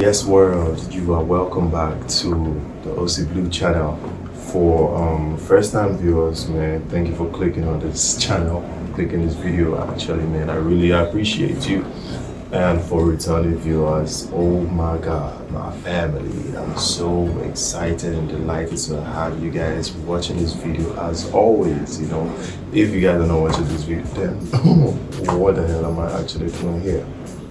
Yes, world, you are welcome back to the OSSY BLEU channel. For first time viewers, man, thank you for clicking on this channel, clicking this video. Actually, man, I really appreciate you. And for returning viewers, oh my god, my family, I'm so excited and delighted to have you guys watching this video. As always, if you guys are not watching this video, then what the hell am I actually doing here?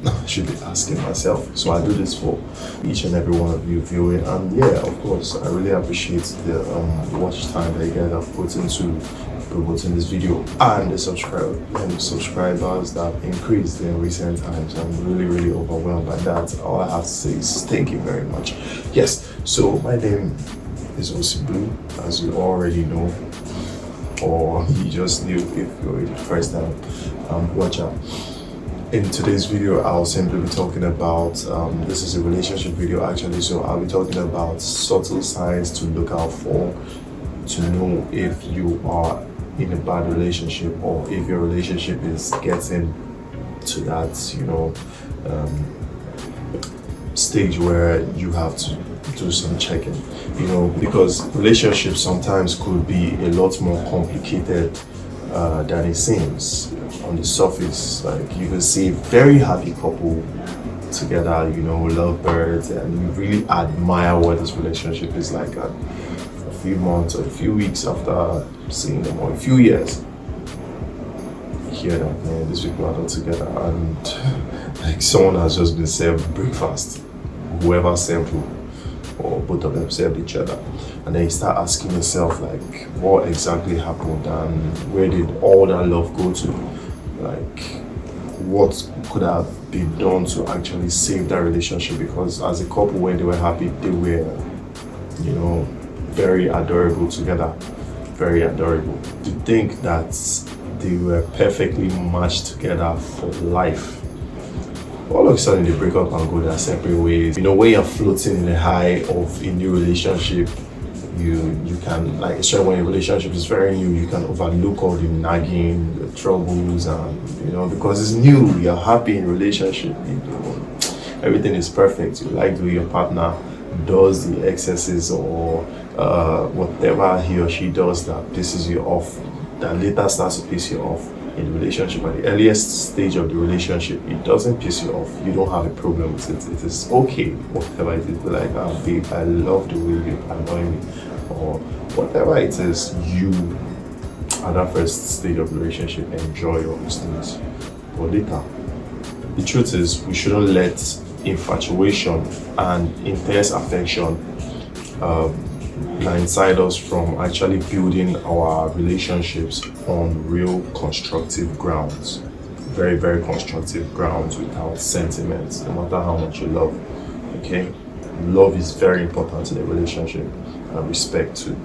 I should be asking myself. So I do this for each and every one of you viewing, and yeah, of course, I really appreciate the watch time that you guys have put into promoting this video, and the subscribers that have increased in recent times. I'm really overwhelmed by that. All I have to say is thank you very much. Yes, so my name is OSSY BLEU, as you already know, or you just knew if you're the first time watcher. In today's video, I'll simply be talking about, this is a relationship video actually, so I'll be talking about subtle signs to look out for to know if you are in a bad relationship or if your relationship is getting to that, stage where you have to do some checking, because relationships sometimes could be a lot more complicated than it seems on the surface. Like, you can see a very happy couple together, lovebirds, and you really admire what this relationship is like a few months or a few weeks after seeing them, or a few years. You hear that, man, these people are not together, and like someone has just been served breakfast, whoever served who, or both of them served each other, and then you start asking yourself, like, what exactly happened and where did all that love go to? Like, what could have been done to actually save that relationship? Because as a couple, when they were happy, they were, very adorable together, very adorable. To think that they were perfectly matched together for life, all of a sudden they break up and go their separate ways. When you're floating in the high of a new relationship, you can, like, especially when your relationship is very new, you can overlook all the nagging, the troubles, and because it's new, you're happy in relationship, everything is perfect. You like the way your partner does the excesses or whatever he or she does that pisses you off, that later starts to piss you off in the relationship. At the earliest stage of the relationship, it doesn't piss you off. You don't have a problem with it. It is okay, whatever it is. Be like, babe, I love the way you annoy me, or whatever it is. You, at that first stage of the relationship, enjoy all these things. But later, the truth is, we shouldn't let infatuation and intense affection blindside us from actually building our relationships on real constructive grounds. Very constructive grounds, without sentiments, no matter how much you love. Okay, love is very important in a relationship, and respect too.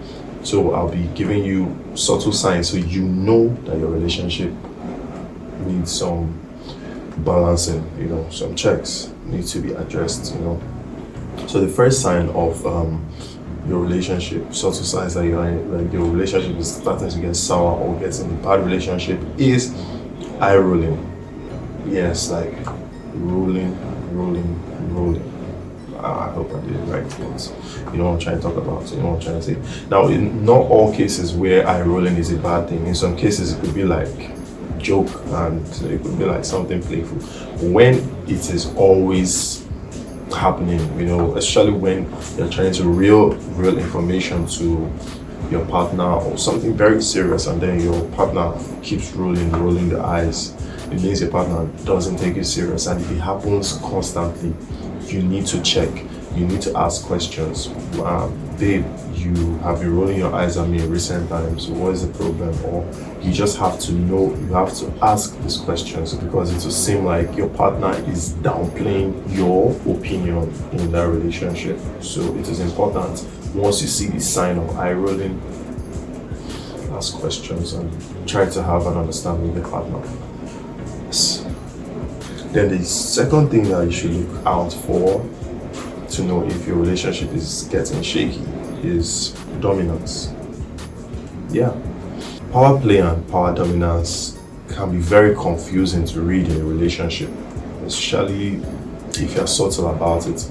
So I'll be giving you subtle signs so you know that your relationship needs some balancing, some checks need to be addressed. So the first sign of your relationship, subtle signs that you're in, like your relationship is starting to get sour or getting a bad relationship, is eye rolling. Yes, like rolling. I hope I did it right, words. You know what I'm trying to talk about, so you know what I'm trying to say. Now, in not all cases where eye rolling is a bad thing. In some cases it could be like joke, and it could be like something playful. When it is always happening, especially when you're trying to real information to your partner or something very serious, and then your partner keeps rolling the eyes, it means your partner doesn't take you serious. And if it happens constantly, you need to check, you need to ask questions. Babe, you have been rolling your eyes at me in recent times, what is the problem? Or you just have to know, you have to ask these questions, because it will seem like your partner is downplaying your opinion in that relationship. So it is important, once you see the sign of eye rolling, ask questions and try to have an understanding with your partner. Yes. Then the second thing that you should look out for to know if your relationship is getting shaky is dominance. Yeah. Power play and power dominance can be very confusing to read in a relationship, especially if you're subtle about it.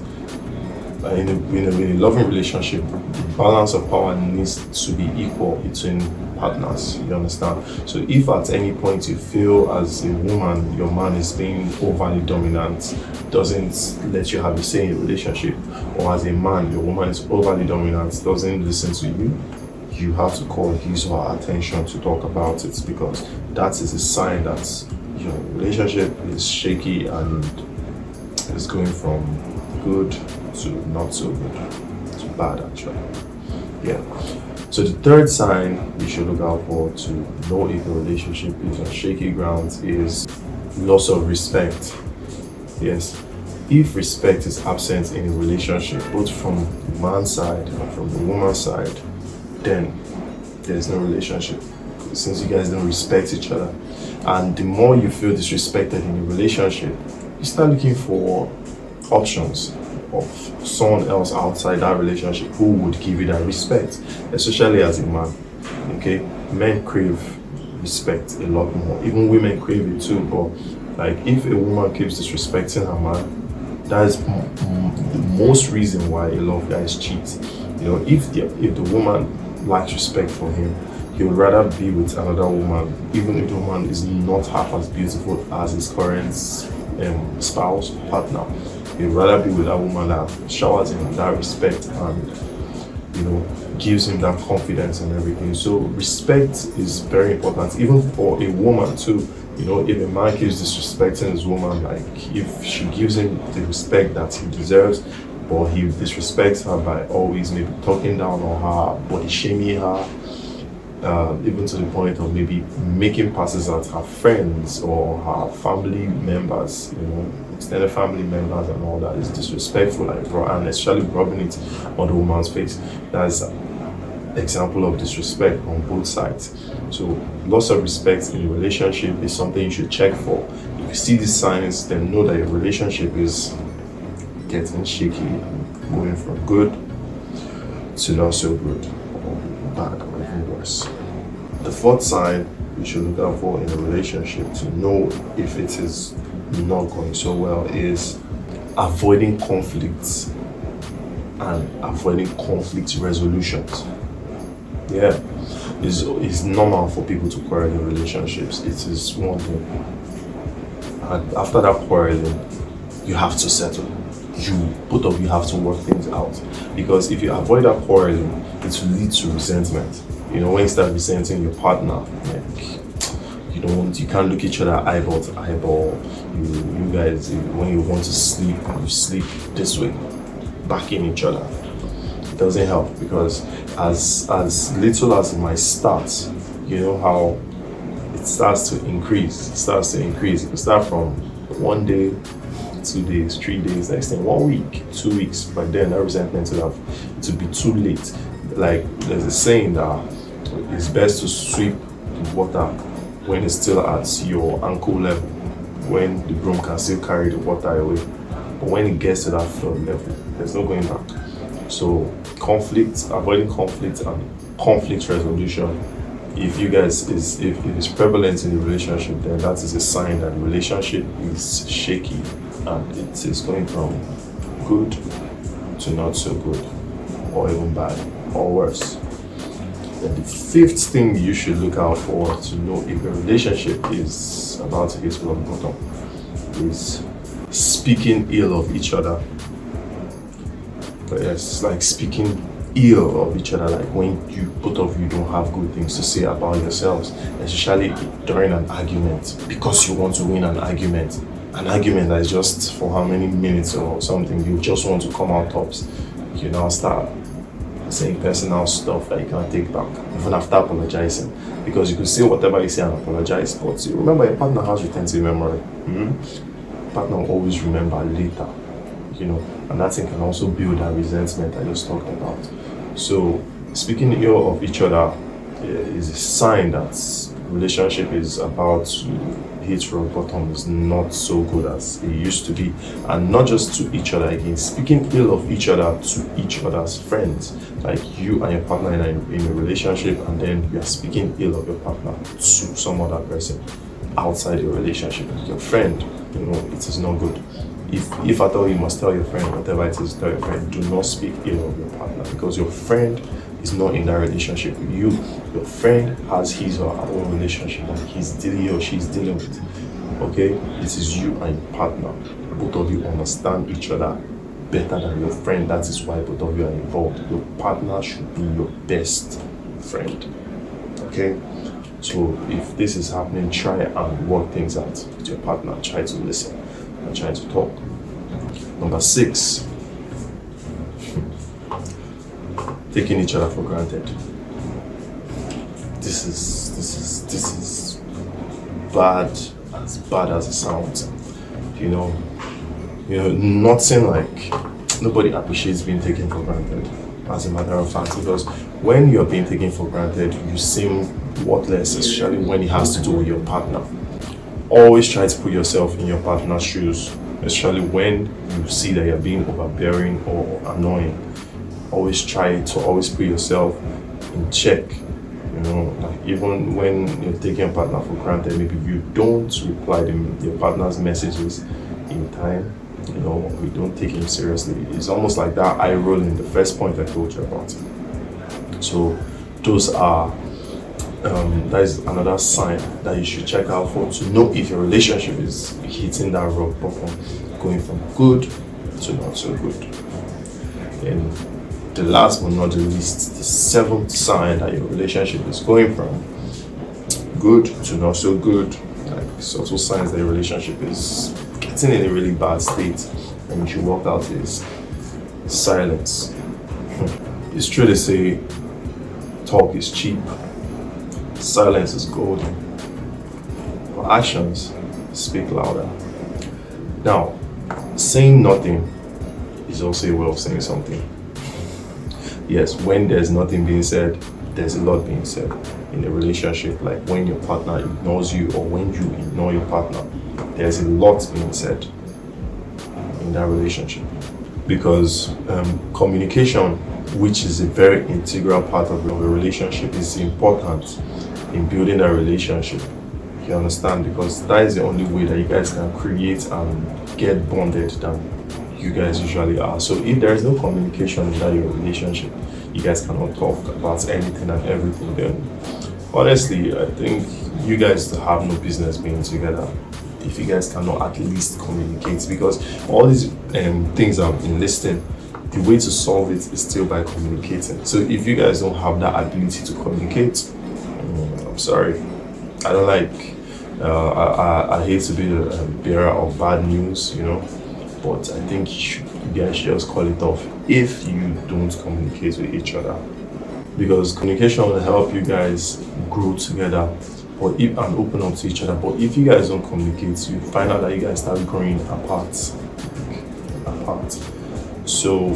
in a loving relationship, the balance of power needs to be equal between partners. You understand? So if at any point you feel as a woman your man is being overly dominant, doesn't let you have a say in the relationship, or as a man your woman is overly dominant, doesn't listen to you, you have to call his or her attention to talk about it, because that is a sign that your relationship is shaky and is going from good to not so good to bad, actually. Yeah. So the third sign you should look out for to know if a relationship is on shaky grounds is loss of respect. Yes. If respect is absent in a relationship, both from the man's side and from the woman's side, then there's no relationship, since you guys don't respect each other. And the more you feel disrespected in a relationship, you start looking for options of someone else outside that relationship who would give you that respect, especially as a man. Okay, men crave respect a lot more, even women crave it too. But like, if a woman keeps disrespecting her man, that is the most reason why a lot of guys cheat. You know, if the woman lacks respect for him, he would rather be with another woman, even if the woman is not half as beautiful as his current spouse, partner. He'd rather be with that woman that showers him with that respect and, you know, gives him that confidence and everything. So respect is very important, even for a woman too. You know, if a man keeps disrespecting his woman, like if she gives him the respect that he deserves, but he disrespects her by always maybe talking down on her, body shaming her, even to the point of maybe making passes at her friends or her family members, you know, extended family members and all that, is disrespectful, like, and especially rubbing it on the woman's face. That's an example of disrespect on both sides. So loss of respect in a relationship is something you should check for. If you see these signs, then know that your relationship is getting shaky, going from good to not so good, or bad, or even worse. The fourth sign you should look out for in a relationship to know if it is not going so well is avoiding conflicts and avoiding conflict resolutions. Yeah, it's normal for people to quarrel in relationships. It is one thing. And after that quarreling, you have to settle. Both of you have to work things out, because if you avoid that quarreling, it will lead to resentment. You know, when you start resenting your partner, like, you can't look each other eyeball to eyeball. You guys, when you want to sleep, you sleep this way, backing each other. It doesn't help, because as little as it might start, you know how it starts to increase. It can start from 1 day, 2 days, 3 days, next thing 1 week, 2 weeks. But then that resentment will have to be too late. Like, there's a saying that it's best to sweep the water when it's still at your ankle level, when the broom can still carry the water away. But when it gets to that floor level, there's no going back. So avoiding conflict and conflict resolution, if it's prevalent in the relationship, then that is a sign that the relationship is shaky and it is going from good to not so good, or even bad, or worse. Then the fifth thing you should look out for to know if a relationship is about to hit rock bottom is speaking ill of each other. But yes, like speaking ill of each other, like when both of you don't have good things to say about yourselves, especially during an argument, because you want to win an argument that is just for how many minutes or something, you just want to come out tops. You now start saying personal stuff that you can't take back, even after apologizing, because you could say whatever you say and apologize, but you remember your partner has retentive memory. Partner will always remember later, you know, and that thing can also build that resentment I just talked about. So speaking ill of each other is a sign that relationship is about to hit rock bottom, is not so good as it used to be. And not just to each other, again, speaking ill of each other to each other's friends, like you and your partner in a relationship, and then you are speaking ill of your partner to some other person outside your relationship, like your friend. You know, it is not good. if at all you must tell your friend whatever it is, tell your friend. Do not speak ill of your partner, because your friend is not in that relationship with you. Your friend has his or her own relationship that he or she's dealing with. Okay, this is you and your partner. Both of you understand each other better than your friend. That is why both of you are involved. Your partner should be your best friend. Okay, so if this is happening, try and work things out with your partner. Try to listen and try to talk. Number 6, taking each other for granted. This is bad as it sounds. You know, nothing like, nobody appreciates being taken for granted, as a matter of fact, because when you're being taken for granted, you seem worthless, especially when it has to do with your partner. Always try to put yourself in your partner's shoes, especially when you see that you're being overbearing or annoying. Always try to always put yourself in check. Like even when you're taking your partner for granted, maybe you don't reply to your partner's messages in time. We don't take him seriously. It's almost like that eye roll in the first point I told you about. So those are that is another sign that you should check out for, to know if your relationship is hitting that rock bottom, going from good to not so good. And the last but not the least, the 7th sign that your relationship is going from good to not so good, like subtle signs that your relationship is getting in a really bad state and you should work out, is silence. It's true to say talk is cheap, silence is golden, but actions speak louder. Now, saying nothing is also a way of saying something. Yes, when there's nothing being said, there's a lot being said in a relationship. Like when your partner ignores you or when you ignore your partner, there's a lot being said in that relationship. Because communication, which is a very integral part of a relationship, is important in building a relationship. You understand? Because that is the only way that you guys can create and get bonded than you guys usually are. So if there is no communication in that your relationship, you guys cannot talk about anything and everything, then honestly, I think you guys have no business being together if you guys cannot at least communicate. Because all these things I've been listing, the way to solve it is still by communicating. So if you guys don't have that ability to communicate, I'm sorry. I don't like, I hate to be the bearer of bad news, but I think you guys should just call it off if you don't communicate with each other. Because communication will help you guys grow together and open up to each other. But if you guys don't communicate, you find out that you guys start growing apart. So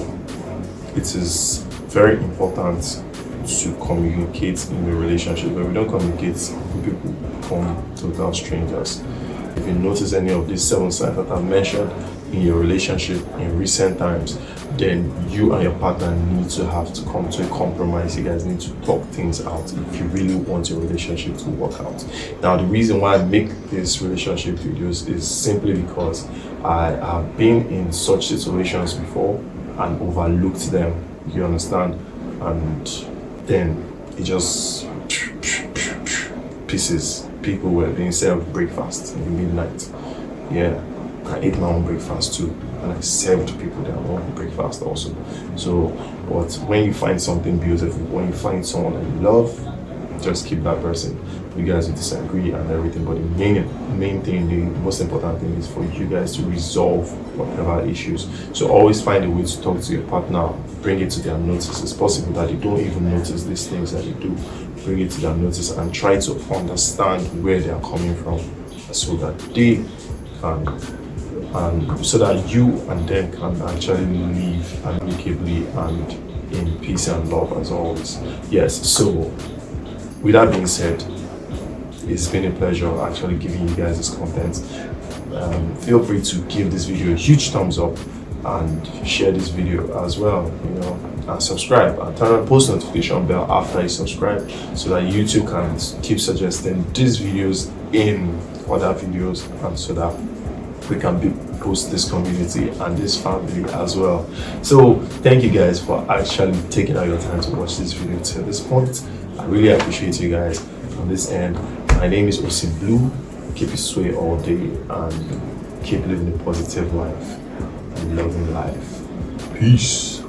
it is very important to communicate in a relationship. When we don't communicate, people become total strangers. If you notice any of these 7 signs that I've mentioned in your relationship in recent times, then you and your partner need to have to come to a compromise. You guys need to talk things out if you really want your relationship to work out. Now, the reason why I make these relationship videos is simply because I have been in such situations before and overlooked them, you understand? And then it just pieces. People were being served breakfast in the midnight. Yeah, I ate my own breakfast too, and I served people their own breakfast also. So, but when you find something beautiful, when you find someone that you love, just keep that person. You guys will disagree and everything, but the main thing, the most important thing is for you guys to resolve whatever issues. So always find a way to talk to your partner, bring it to their notice. It's possible that they don't even notice these things that you do. Bring it to their notice and try to understand where they are coming from, so that they can, and so that you and them can actually live amicably and in peace and love as always. Yes, so with that being said, it's been a pleasure actually giving you guys this content. Feel free to give this video a huge thumbs up and share this video as well, and subscribe and turn on post notification bell after you subscribe, so that YouTube can keep suggesting these videos in other videos, and so that we can boost this community and this family as well. So thank you guys for actually taking out your time to watch this video till this point. I really appreciate you guys on this end. My name is OSSY BLEU. Keep it sweet all day and keep living a positive life and loving life. Peace.